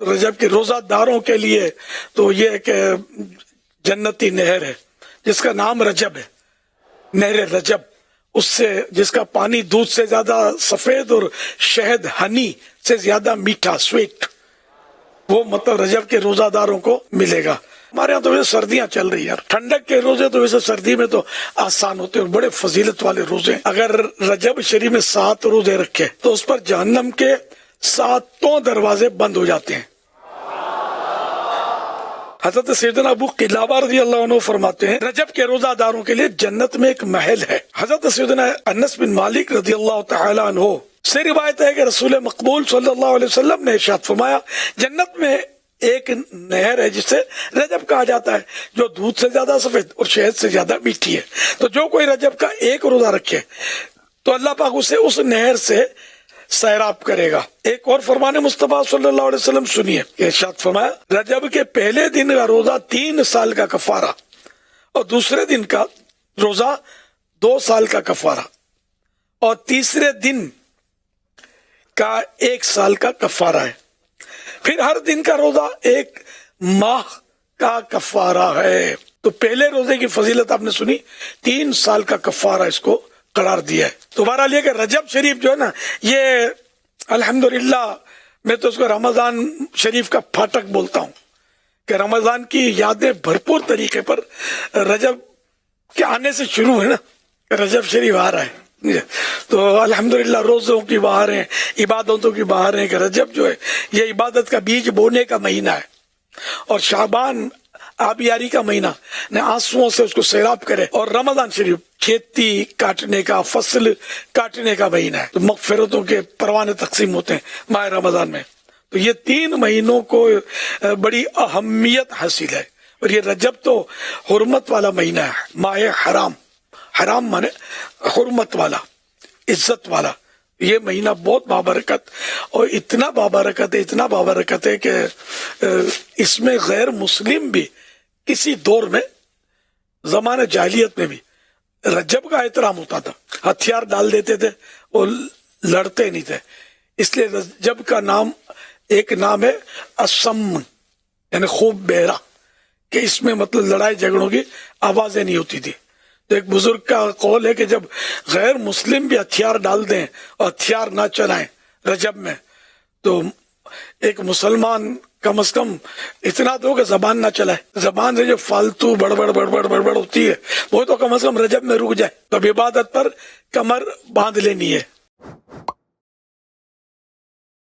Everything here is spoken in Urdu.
رجب کے روزہ داروں کے لیے تو یہ ایک جنتی نہر ہے جس کا نام رجب ہے، نہر رجب، اس سے جس کا پانی دودھ سے زیادہ سفید اور شہد ہنی سے زیادہ میٹھا سویٹ، وہ مطلب رجب کے روزہ داروں کو ملے گا۔ ہمارے یہاں تو ویسے سردیاں چل رہی ہیں، ٹھنڈک کے روزے تو ویسے سردی میں تو آسان ہوتے ہیں، بڑے فضیلت والے روزے۔ اگر رجب شریف میں 7 روزے رکھے تو اس پر جہنم کے 7 دروازے بند ہو جاتے ہیں۔ حضرت سیدنا ابو قلابہ رضی اللہ عنہ فرماتے ہیں رجب کے روزہ داروں کے لیے جنت میں ایک محل ہے۔ حضرت سیدنا انس بن مالک رضی اللہ تعالی عنہ سے روایت ہے کہ رسول مقبول صلی اللہ علیہ وسلم نے ارشاد فرمایا جنت میں ایک نہر ہے جسے رجب کہا جاتا ہے، جو دودھ سے زیادہ سفید اور شہد سے زیادہ میٹھی ہے۔ تو جو کوئی رجب کا ایک روزہ رکھے تو اللہ پاک اسے اس نہر سے سیراب کرے گا۔ ایک اور فرمان مصطفیٰ صلی اللہ علیہ وسلم سنیے، ارشاد فرمایا رجب کے پہلے دن کا روزہ 3 سال کا کفارہ اور دوسرے دن کا روزہ 2 سال کا کفارہ اور تیسرے دن کا 1 سال کا کفارہ ہے۔ پھر ہر دن کا روزہ 1 ماہ کا کفارہ ہے۔ تو پہلے روزے کی فضیلت آپ نے سنی، 3 سال کا کفارہ اس کو قرار دیا ہے۔ تو بہرحال یہ کہ رجب شریف جو ہے نا، یہ الحمدللہ میں تو اس کو رمضان شریف کا پھاٹک بولتا ہوں کہ رمضان کی یادیں بھرپور طریقے پر رجب کے آنے سے شروع ہے نا، رجب شریف آ رہا ہے تو الحمدللہ روزوں کی بہاریں، عبادتوں کی بہاریں، کہ رجب جو ہے یہ عبادت کا بیج بونے کا مہینہ ہے اور شعبان آبیاری کا مہینہ نے آنسوؤں سے اس کو سیراب کرے، اور رمضان شریف کھیتی کاٹنے کا، فصل کاٹنے کا مہینہ ہے۔ تو مغفرتوں کے پروانے تقسیم ہوتے ہیں ماہ رمضان میں۔ تو یہ 3 مہینوں کو بڑی اہمیت حاصل ہے، اور یہ رجب تو حرمت والا مہینہ ہے، ماہ حرام، حرام مانے حرمت والا، عزت والا۔ یہ مہینہ بہت بابرکت اور اتنا بابرکت ہے، اتنا بابرکت ہے کہ اس میں غیر مسلم بھی کسی دور میں زمانہ جاہلیت میں بھی رجب کا احترام ہوتا تھا، ہتھیار ڈال دیتے تھے اور لڑتے نہیں تھے۔ اس لیے رجب کا نام ایک نام ہے اسم، یعنی خوب بہرا، کہ اس میں مطلب لڑائی جھگڑوں کی آوازیں نہیں ہوتی تھی۔ تو ایک بزرگ کا قول ہے کہ جب غیر مسلم بھی ہتھیار ڈال دیں اور ہتھیار نہ چلائیں رجب میں، تو ایک مسلمان کم از کم اتنا تو کہ زبان نہ چلائے، زبان سے جو فالتو بڑبڑ بڑبڑ بڑبڑ ہوتی ہے وہ تو کم از کم رجب میں رک جائے۔ تو عبادت پر کمر باندھ لینی ہے۔